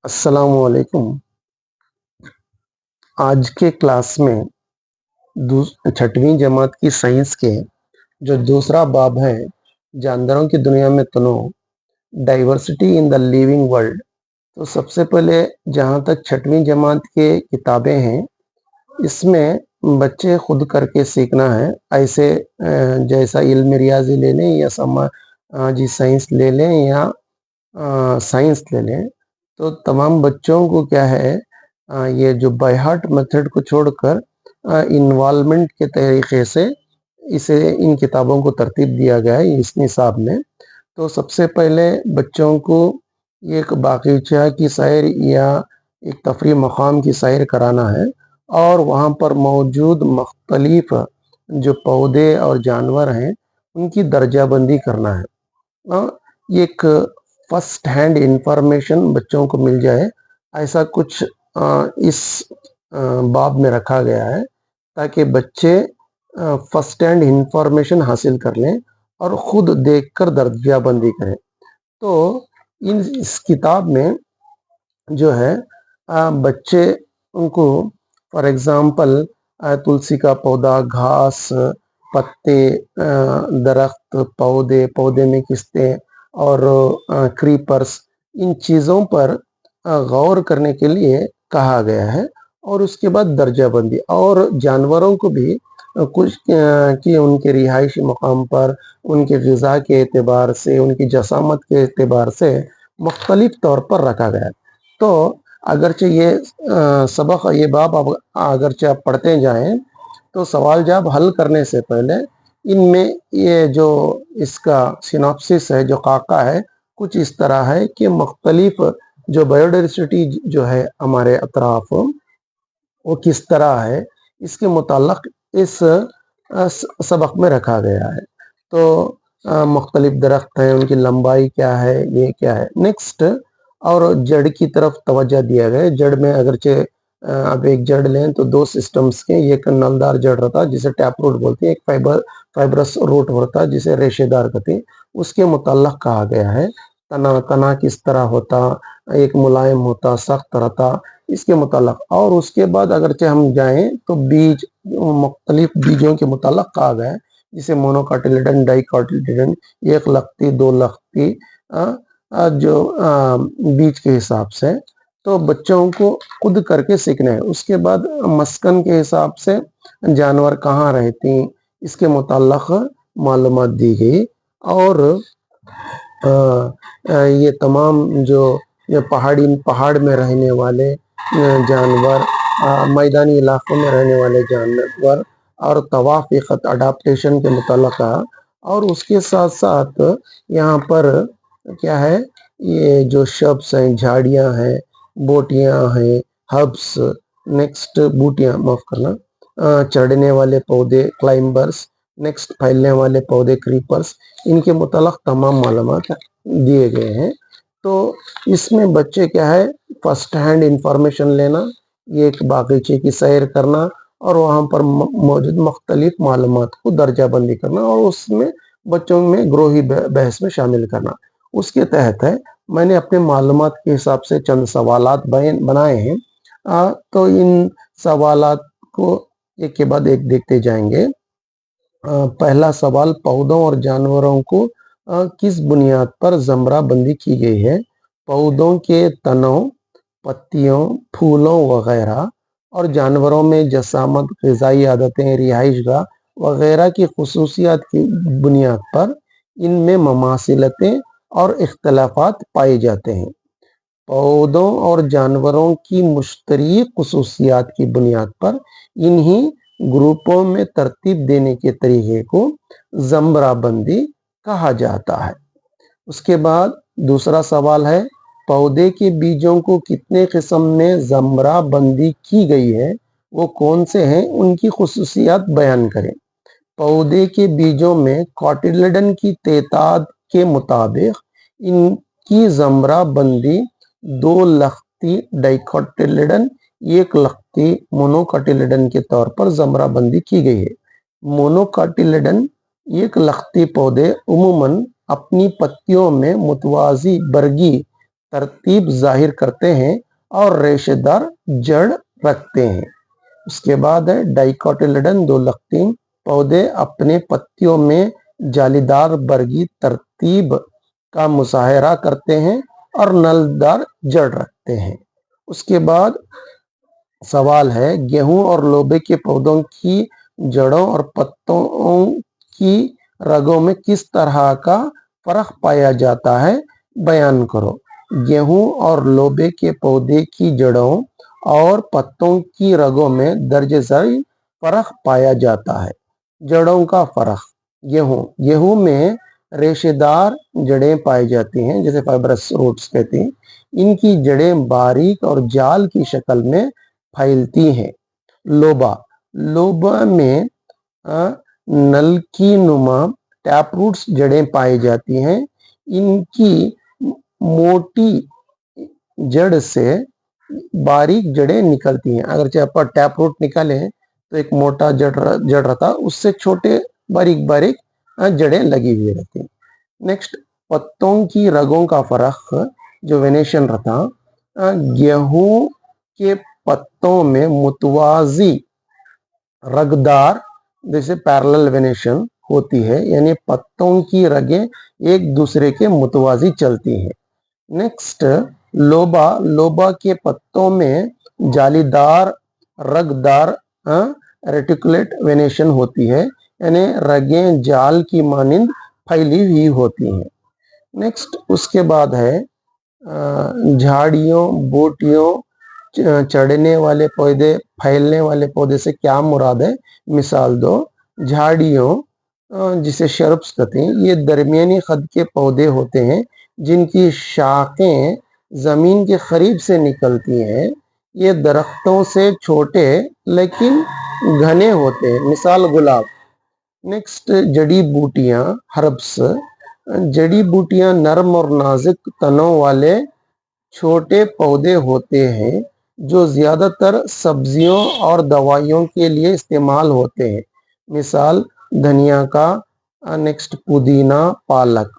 अस्सलामुअलैकुम। आज के क्लास में छठवीं जमात की साइंस के जो दूसरा बाब है, जानवरों की दुनिया में तनों, diversity in the living world. तो सबसे पहले जहाँ तक छठवीं जमात के किताबें हैं, इसमें बच्चे खुद करके सीखना है। ऐसे जैसा इल्म रियाजी ले लें या समाजी साइंस ले लें या साइंस ले लें, तो तमाम बच्चों को क्या है, ये जो बाय हार्ट मेथड को छोड़कर इन्वॉल्वमेंट के तरीके से इसे इन किताबों को तरतीब दिया गया है इस निसाब में। तो सबसे पहले बच्चों को एक बागीचा की सैर या एक तफरी मकाम की सैर कराना है और वहाँ पर मौजूद मुख्तलिफ जो पौधे और जानवर हैं उनकी दर्जाबंदी करना है। एक फर्स्ट हैंड इंफॉर्मेशन बच्चों को मिल जाए, ऐसा कुछ इस बाब में रखा गया है ताकि बच्चे फर्स्ट हैंड इंफॉर्मेशन हासिल कर लें और खुद देखकर दर्जाबंदी करें। तो इस किताब में जो है बच्चे उनको फॉर एग्जाम्पल तुलसी का पौधा, घास, पत्ते, दरख्त, पौधे में किस्तें और क्रीपर्स, इन चीज़ों पर गौर करने के लिए कहा गया है। और उसके बाद दर्जाबंदी और जानवरों को भी कुछ कि उनके रिहायशी मकाम पर उनके ग़िज़ा के एतबार से, उनकी जसामत के एतबार से मुख्तलिफ तौर पर रखा गया है। तो अगरचे ये सबक, ये बाब अगरचे आप पढ़ते जाएं तो सवाल जवाब हल करने से पहले इनमें ये जो इसका सिनॉप्सिस है, जो खाका है, कुछ इस तरह है कि मुख्तलिफ जो बायोडाइवर्सिटी जो है हमारे अतराफ, वो किस तरह है, इसके मुताल्लिक़ इस सबक में रखा गया है। तो मुख्तलिफ दरख्त हैं, उनकी लंबाई क्या है, ये क्या है। नेक्स्ट, और जड़ की तरफ तवज्जो दिया गया है। जड़ में अगरचे अब एक जड़ लें तो दो सिस्टम्स के, एक नलदार जड़ रहता है जिसे टैप रूट बोलते हैं, एक फाइब्रस रूट होता है जिसे रेशेदार कहते हैं। उसके मुताल्लिक़ कहा गया है। तना किस तरह होता, एक मुलायम होता, सख्त रहता, इसके मुताल्लिक़। और उसके बाद अगरचे हम जाएं तो बीज, मुख्तलिफ बीजों के मुताल्लिक़ कहा गया है, जिसे मोनोकाटिलिडन, डाइकाटिलिडन, एक लख्ती, दो लख्ती, जो बीज के हिसाब से। तो बच्चों को खुद करके सीखना है। उसके बाद मस्कन के हिसाब से जानवर कहाँ रहते हैं, इसके मुताल्लिक़ मालूमात दी गई। और ये तमाम जो ये पहाड़ में रहने वाले जानवर, मैदानी इलाकों में रहने वाले जानवर और तवाफ़िक़त अडाप्टेशन के मुताल्लिक़। और उसके साथ साथ यहाँ पर क्या है, ये जो शब्स हैं, झाड़ियाँ हैं, बोटियाँ हैं, हब्स, नेक्स्ट बूटियाँ, माफ़ करना, चढ़ने वाले पौधे क्लाइंबर्स, नेक्स्ट फैलने वाले पौधे क्रीपर्स, इनके मुताल्लिक़ तमाम मालूमात दिए गए हैं। तो इसमें बच्चे क्या है, फर्स्ट हैंड इंफॉर्मेशन लेना, ये एक बागीचे की सैर करना और वहाँ पर मौजूद मुख्तलिफ मालूमात को दर्जाबंदी करना और उसमें बच्चों में ग्रोही बहस में शामिल करना। उसके तहत है मैंने अपने मालूमात के हिसाब से चंद सवालात बनाए हैं। तो इन सवालात को एक के बाद एक देखते जाएंगे। पहला सवाल, पौधों और जानवरों को किस बुनियाद पर ज़मरा बंदी की गई है? पौधों के तनों, पत्तियों, फूलों वगैरह और जानवरों में जसामत, ग़िज़ाई आदतें, रिहाइशगाह वगैरह की खुसूसियात की बुनियाद पर इनमें ममासिलतें और इख्तलाफात पाए जाते हैं। पौधों और जानवरों की मुश्तरक खुसूसियात की बुनियाद पर इन्हीं ग्रुपों में तरतीब देने के तरीके को ज़मराबंदी कहा जाता है। उसके बाद दूसरा सवाल है, पौधे के बीजों को कितने किस्म में ज़मराबंदी की गई है, वो कौन से हैं, उनकी खुसूसियात बयान करें। पौधे के बीजों में कॉटिलिडन की तादाद के मुताबिक इनकी ज़मराबंदी 2 लख्ती डाइकोटिलिडन, 1 लख्ती मोनोकोटिलिडन के तौर पर ज़मराबंदी की गई है। मोनोकोटिलिडन एक लख्ती पौधे उमूमन अपनी पत्तियों में मुतवाज़ी बरगी तरतीब जाहिर करते हैं और रेशेदार जड़ रखते हैं। उसके बाद है डाइकोटिलेडन दो लख्तीम पौधे अपने पत्तियों में जालीदार बर्गी तरतीब का मुशाहरा करते हैं और नलदार जड़ रखते हैं। उसके बाद सवाल है गेहूं और लोबे के पौधों की जड़ों और पत्तों की रगों में किस तरह का फर्क पाया जाता है, बयान करो। गेहूं और लोबे के पौधे की जड़ों और पत्तों की रगों में दर्जेदार फर्क पाया जाता है। जड़ों का फर्क, गेहूं में रेशेदार जड़ें पाई जाती हैं, जैसे फाइब्रस रूट्स कहते हैं। इनकी जड़ें बारीक और जाल की शक्ल में फैलती हैं। लोबा में नलकी नुमा टैप रूट्स जड़ें पाई जाती हैं। इनकी मोटी जड़ से बारीक जड़ें निकलती हैं। अगर चाहे आप टैप रूट निकालें तो एक मोटा जड़ रहता है, उससे छोटे बारीक बारीक जड़ें लगी हुई रहती हैं। नेक्स्ट, पत्तों की रगों का फर्क जो वेनेशन रहता, गेहूं के पत्तों में मुतवाजी रगदार जैसे पैरेलल वेनेशन होती है, यानी पत्तों की रगें एक दूसरे के मुतवाजी चलती हैं। नेक्स्ट, लोबा के पत्तों में जालीदार रगदार रेटिकुलेट वेनेशन होती है, यानी रगें जाल की मानिंद फैली हुई होती हैं। नेक्स्ट, उसके बाद है झाड़ियों, बूटियों, चढ़ने वाले पौधे, फैलने वाले पौधे से क्या मुराद है, मिसाल दो। झाड़ियों जिसे शर्ब्स कहते हैं, ये दरमियानी कद के पौधे होते हैं जिनकी शाखें जमीन के करीब से निकलती हैं। ये दरख्तों से छोटे लेकिन घने होते हैं, मिसाल गुलाब। नेक्स्ट, जड़ी बूटियां, हर्ब्स। जड़ी बूटियां नरम और नाजुक तनों वाले छोटे पौधे होते हैं जो ज्यादातर सब्जियों और दवाइयों के लिए इस्तेमाल होते हैं, मिसाल धनिया का। नेक्स्ट, पुदीना, पालक।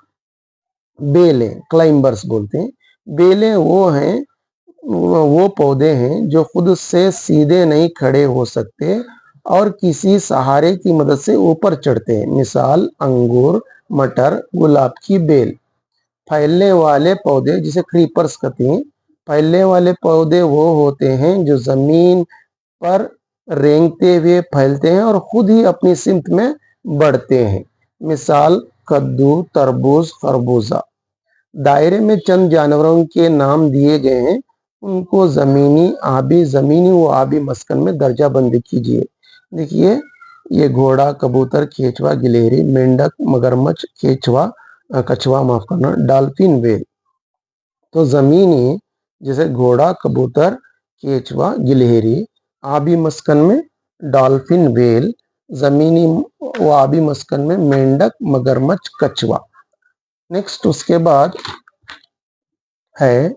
बेलें, क्लाइंबर्स बोलते हैं। बेलें वो पौधे हैं जो खुद से सीधे नहीं खड़े हो सकते और किसी सहारे की मदद से ऊपर चढ़ते हैं, मिसाल अंगूर, मटर, गुलाब की बेल। फैलने वाले पौधे जिसे क्रीपर्स कहते हैं। फैलने वाले पौधे वो होते हैं जो जमीन पर रेंगते हुए फैलते हैं और खुद ही अपनी सिमत में बढ़ते हैं, मिसाल कद्दू, तरबूज, खरबूजा। दायरे में चंद जानवरों के नाम दिए गए हैं, उनको जमीनी व आबी मस्कन में दर्जा बंदी कीजिए। देखिए, ये घोड़ा, कबूतर, केचवा, गिलहरी, मेंढक, मगरमच्छ, कछुआ माफ करना, डॉल्फिन, व्हेल। तो जमीनी जैसे घोड़ा, कबूतर, केचवा, गिलहरी। आबी मस्कन में डॉल्फिन, व्हेल। जमीनी व आबी मस्कन में मेंढक, मगरमच्छ, कछुआ। नेक्स्ट, उसके बाद है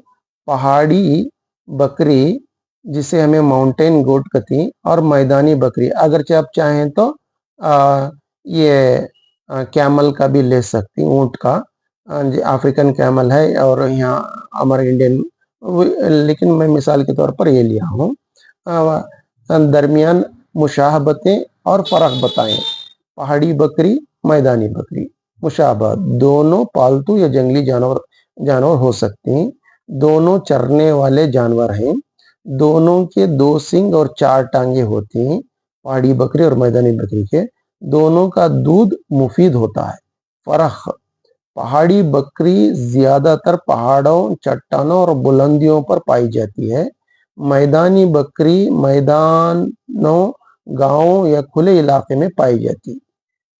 पहाड़ी बकरी जिसे हमें माउंटेन गोट कहती हैं, और मैदानी बकरी। अगर आप चाहें तो ये कैमल का भी ले सकती, ऊंट का। अफ्रीकन कैमल है और यहाँ हमारे इंडियन, लेकिन मैं मिसाल के तौर पर ये लिया हूँ। दरमियान मुशाहबतें और फर्क बताएं। पहाड़ी बकरी, मैदानी बकरी। मुशाबहत, दोनों पालतू या जंगली जानवर हो सकते हैं। दोनों चरने वाले जानवर हैं। दोनों के 2 सींग और 4 टांगे होती हैं, पहाड़ी बकरी और मैदानी बकरी के। दोनों का दूध मुफीद होता है। फर्क, पहाड़ी बकरी ज्यादातर पहाड़ों, चट्टानों और बुलंदियों पर पाई जाती है। मैदानी बकरी मैदानों, गांवों या खुले इलाके में पाई जाती है।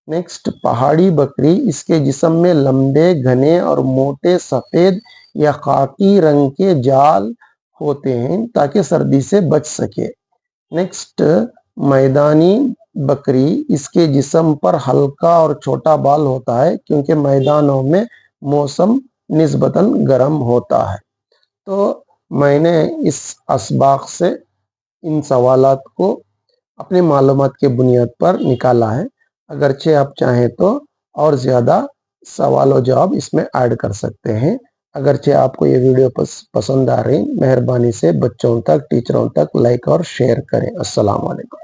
नेक्स्ट, पहाड़ी बकरी, इसके जिस्म में लंबे, घने और मोटे सफेद या खाकी रंग के जाल होते हैं ताकि सर्दी से बच सके। नेक्स्ट, मैदानी बकरी, इसके जिस्म पर हल्का और छोटा बाल होता है क्योंकि मैदानों में मौसम निस्बतन गर्म होता है। तो मैंने इस असबाक से इन सवालात को अपने मालूमात के बुनियाद पर निकाला है। अगरचे आप चाहें तो और ज्यादा सवाल और जवाब इसमें ऐड कर सकते हैं। अगरचे आपको ये वीडियो पसंद आ रही, मेहरबानी से बच्चों तक, टीचरों तक लाइक और शेयर करें। अस्सलाम वालेकुम।